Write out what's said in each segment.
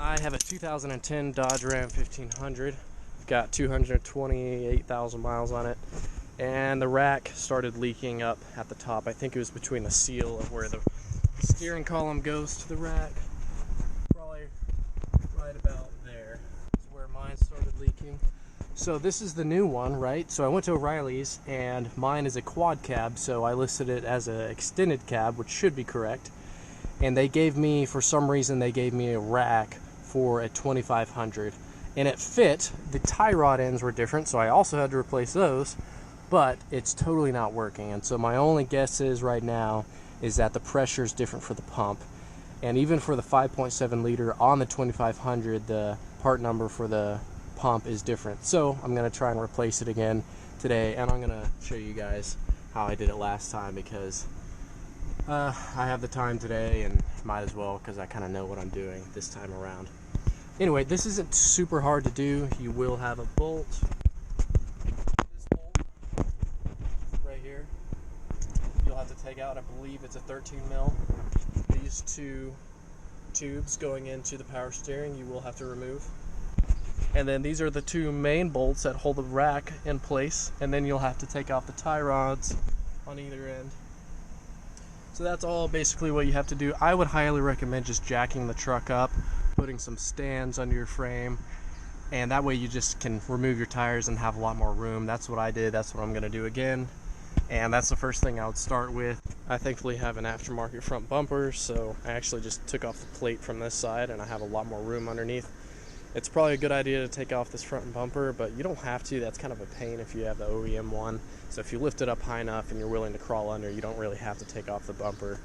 I have a 2010 Dodge Ram 1500. Got 228,000 miles on it, and the rack started leaking up at the top. I think it was between the seal of where the steering column goes to the rack. Probably right about there is where mine started leaking. So this is the new one, right? So I went to O'Reilly's, and mine is a quad cab, so I listed it as an extended cab, which should be correct. And they gave me, for some reason, they gave me a rack for a 2500. And it fit. The tie rod ends were different, so I also had to replace those, but it's totally not working. And so my only guess is right now is that the pressure is different for the pump. And even for the 5.7 liter on the 2500, the part number for the pump is different. So I'm going to try and replace it again today, and I'm going to show you guys how I did it last time, because I have the time today and might as well, because I kind of know what I'm doing this time around. Anyway, this isn't super hard to do. You will have a bolt, this bolt right here, you'll have to take out. I believe it's a 13 mil. These two tubes going into the power steering you will have to remove. And then these are the two main bolts that hold the rack in place, and then you'll have to take off the tie rods on either end. So that's all basically what you have to do. I would highly recommend just jacking the truck up, putting some stands under your frame, and that way you just can remove your tires and have a lot more room. That's what I did. That's what I'm going to do again, and that's the first thing I would start with. I thankfully have an aftermarket front bumper, so I actually just took off the plate from this side, and I have a lot more room underneath. It's probably a good idea to take off this front bumper, but you don't have to. That's kind of a pain if you have the OEM one. So if you lift it up high enough and you're willing to crawl under, you don't really have to take off the bumper,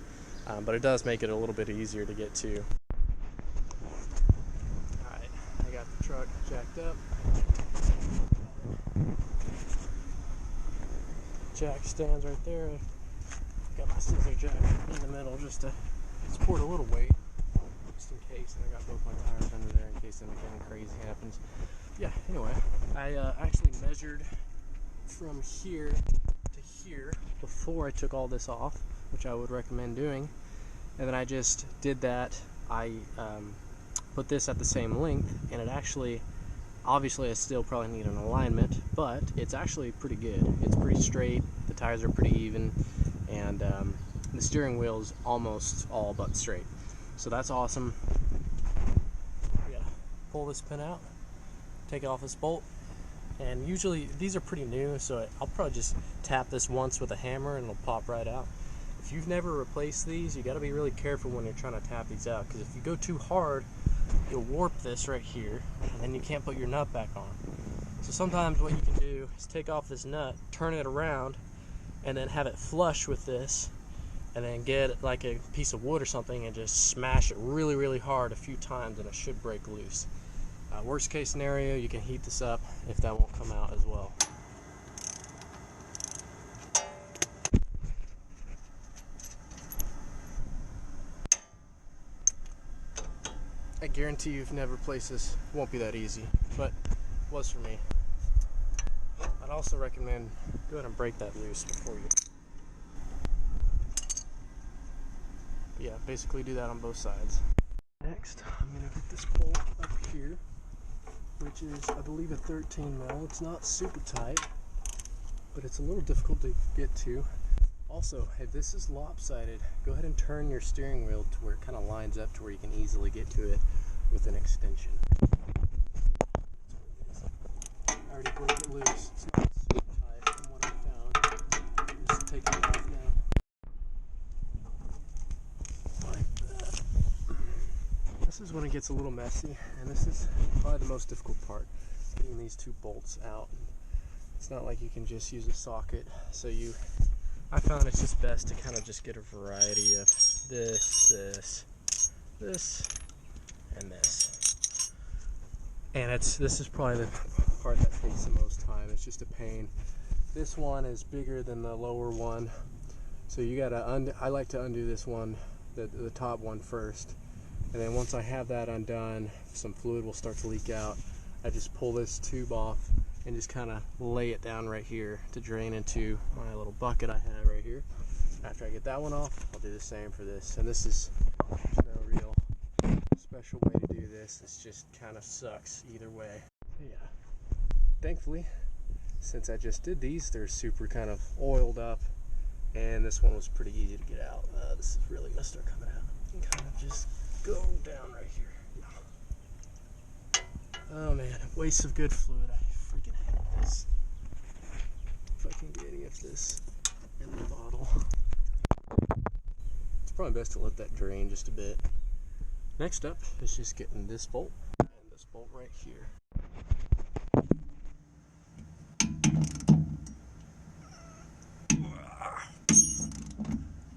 but it does make it a little bit easier to get to. Alright, I got the truck jacked up. Jack stands right there. Got my scissor jack in the middle just to support a little weight, just in case. And I got both my tires under there in case anything crazy happens. Yeah, anyway, I actually measured from here to here before I took all this off, which I would recommend doing. And then I just did that. I put this at the same length, and it actually, obviously I still probably need an alignment, but it's actually pretty good. It's pretty straight, the tires are pretty even, and the steering wheel is almost all but straight. So that's awesome. Yeah, pull this pin out, take off this bolt, and usually these are pretty new, so I'll probably just tap this once with a hammer and it'll pop right out. If you've never replaced these, you got to be really careful when you're trying to tap these out, because if you go too hard, you'll warp this right here, and then you can't put your nut back on. So sometimes what you can do is take off this nut, turn it around, and then have it flush with this, and then get like a piece of wood or something and just smash it really, really hard a few times, and it should break loose. Worst case scenario, you can heat this up if that won't come out as well. I guarantee you, if you've never replaced this, it won't be that easy, but it was for me. I'd also recommend go ahead and break that loose before you. But yeah, basically do that on both sides. Next, I'm going to get this bolt up here, which is, I believe, a 13 mil. It's not super tight, but it's a little difficult to get to. Also, if this is lopsided, go ahead and turn your steering wheel to where it kind of lines up to where you can easily get to it with an extension. I already broke it loose. It's not super tight from what I found. Just take it off now. Like that. This is when it gets a little messy, and this is probably the most difficult part, getting these two bolts out. It's not like you can just use a socket, so I found it's just best to kind of just get a variety of this, and this. And this is probably the part that takes the most time. It's just a pain. This one is bigger than the lower one, so you gotta I like to undo this one, the top one first, and then once I have that undone, some fluid will start to leak out. I just pull this tube off and just kind of lay it down right here to drain into my little bucket I have right here. After I get that one off, I'll do the same for this. And this is no real special way to do this. It just kind of sucks either way. So yeah, thankfully, since I just did these, they're super kind of oiled up, and this one was pretty easy to get out. This is really gonna start coming out. You can kind of just go down right here. Oh man, a waste of good fluid. I freaking hate this. If I can get any of this in the bottle. It's probably best to let that drain just a bit. Next up is just getting this bolt and this bolt right here.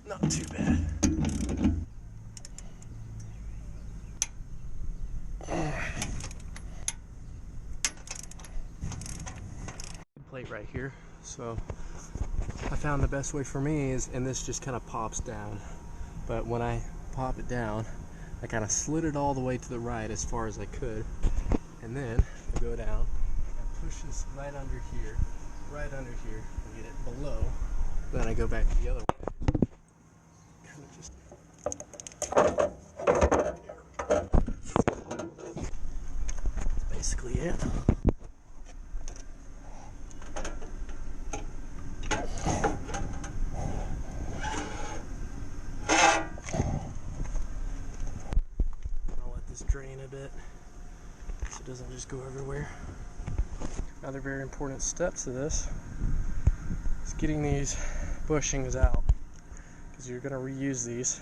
Not too bad. Plate right here. So I found the best way for me is, and this just kind of pops down, but when I pop it down, I kind of slid it all the way to the right as far as I could, and then I go down and push this right under here, and get it below. Then I go back the other way. Kind of just that's basically it. Drain a bit so it doesn't just go everywhere. Another very important step to this is getting these bushings out, because you're going to reuse these,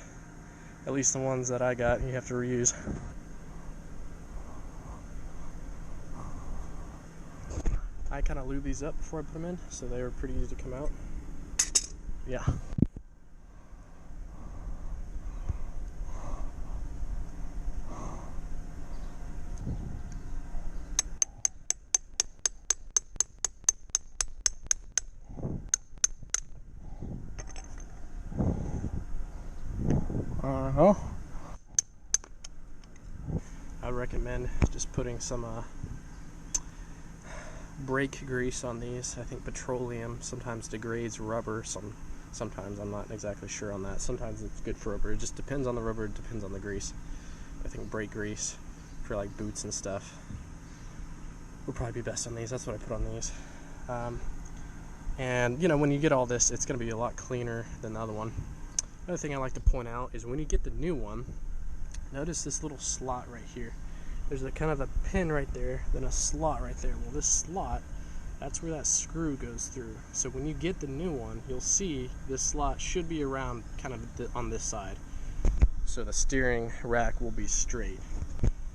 at least the ones that I got, you have to reuse. I kind of lube these up before I put them in, so they were pretty easy to come out. Yeah. I recommend just putting some brake grease on these. I think petroleum sometimes degrades rubber. Sometimes I'm not exactly sure on that. Sometimes it's good for rubber. It just depends on the rubber. It depends on the grease. I think brake grease for like boots and stuff would probably be best on these. That's what I put on these. And you know, when you get all this, it's going to be a lot cleaner than the other one. Another thing I like to point out is when you get the new one, notice this little slot right here. There's a kind of a pin right there, then a slot right there. Well, this slot, that's where that screw goes through. So when you get the new one, you'll see this slot should be around kind of on this side. So the steering rack will be straight.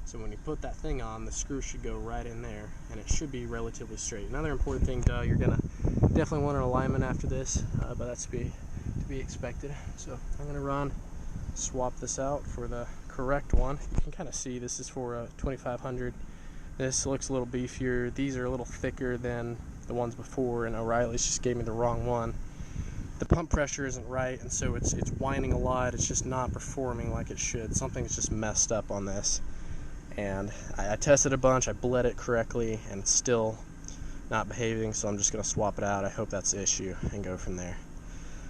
So when you put that thing on, the screw should go right in there, and it should be relatively straight. Another important thing, you're gonna definitely want an alignment after this, but that's to be expected. So I'm gonna swap this out for the correct one. You can kind of see this is for a 2500. This looks a little beefier. These are a little thicker than the ones before, and O'Reilly's just gave me the wrong one. The pump pressure isn't right, and so it's whining a lot. It's just not performing like it should. Something's just messed up on this. And I tested a bunch, I bled it correctly, and it's still not behaving, so I'm just going to swap it out. I hope that's the issue and go from there.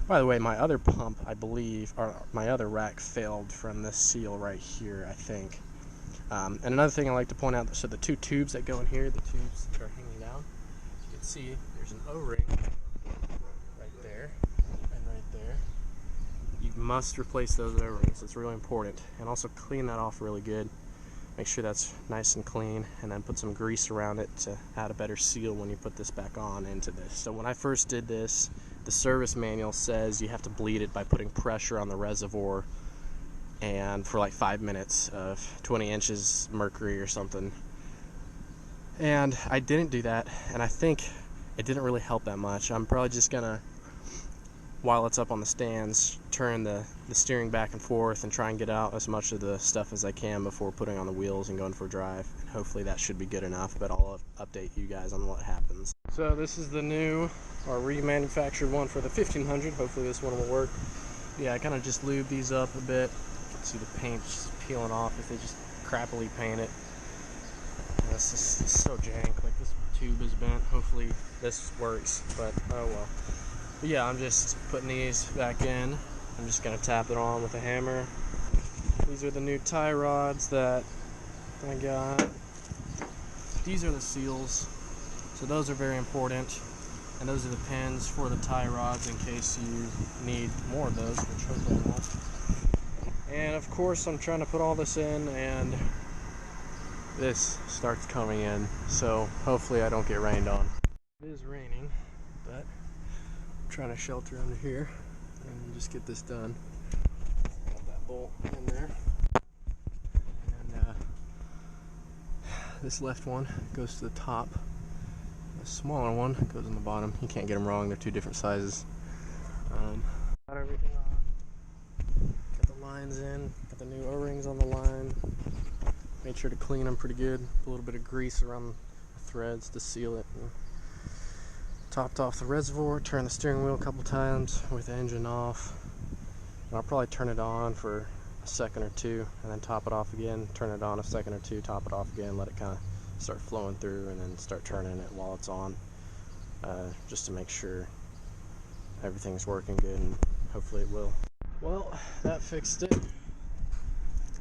By the way, my other pump, I believe, or my other rack failed from this seal right here, I think. And another thing I like to point out, so the two tubes that go in here, the tubes that are hanging down, as you can see, there's an O-ring right there and right there. You must replace those O-rings. It's really important. And also clean that off really good. Make sure that's nice and clean, and then put some grease around it to add a better seal when you put this back on into this. So when I first did this, the service manual says you have to bleed it by putting pressure on the reservoir, and for like 5 minutes of 20 inches mercury or something. And I didn't do that, and I think it didn't really help that much. I'm probably just gonna, while it's up on the stands, turn the steering back and forth and try and get out as much of the stuff as I can before putting on the wheels and going for a drive. And hopefully that should be good enough, but I'll update you guys on what happens. So this is the new or remanufactured one for the 1500. Hopefully this one will work. Yeah, I kind of just lube these up a bit. You can see the paint just peeling off if they just crappily paint it. And this is so jank. Like, this tube is bent. Hopefully this works, but oh well. But yeah, I'm just putting these back in. I'm just going to tap it on with a hammer. These are the new tie rods that I got. These are the seals, so those are very important. And those are the pins for the tie rods in case you need more of those, which hopefully I won't. And of course I'm trying to put all this in and this starts coming in, so hopefully I don't get rained on. It is raining, but I'm trying to shelter under here and just get this done. Got that bolt in there. And this left one goes to the top. The smaller one goes on the bottom. You can't get them wrong, they're two different sizes. Got everything on. Got the lines in, got the new O-rings on the line. Made sure to clean them pretty good. Put a little bit of grease around the threads to seal it. And topped off the reservoir, turned the steering wheel a couple times with the engine off. And I'll probably turn it on for a second or two and then top it off again, turn it on a second or two, top it off again, let it kind of start flowing through, and then start turning it while it's on, just to make sure everything's working good, and hopefully it will. Well, that fixed it.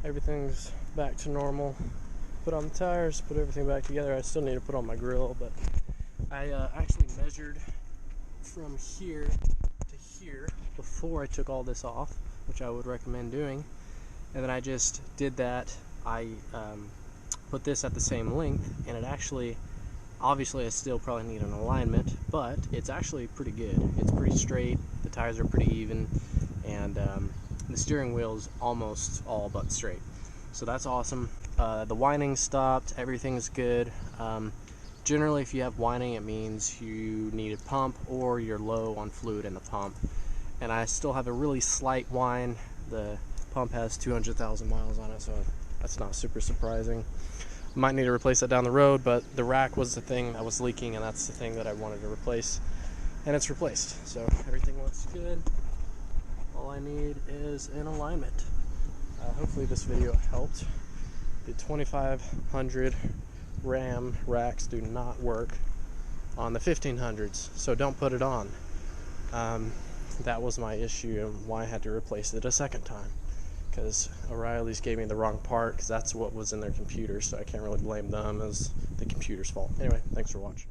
Everything's back to normal. Put on the tires, put everything back together. I still need to put on my grill, but I actually measured from here to here before I took all this off, which I would recommend doing, and then I just did that. I put this at the same length, and it actually, obviously I still probably need an alignment, but it's actually pretty good. It's pretty straight, the tires are pretty even, and the steering wheel is almost all but straight, so that's awesome. The whining stopped, everything's good. Generally if you have whining, it means you need a pump or you're low on fluid in the pump, and I still have a really slight whine. The pump has 200,000 miles on it, so that's not super surprising. Might need to replace that down the road, but the rack was the thing that was leaking, and that's the thing that I wanted to replace, and it's replaced, so everything looks good. All I need is an alignment. Hopefully this video helped. The 2500 Ram racks do not work on the 1500s, so don't put it on. That was my issue and why I had to replace it a second time, because O'Reilly's gave me the wrong part, because that's what was in their computer, so I can't really blame them as the computer's fault. Anyway, thanks for watching.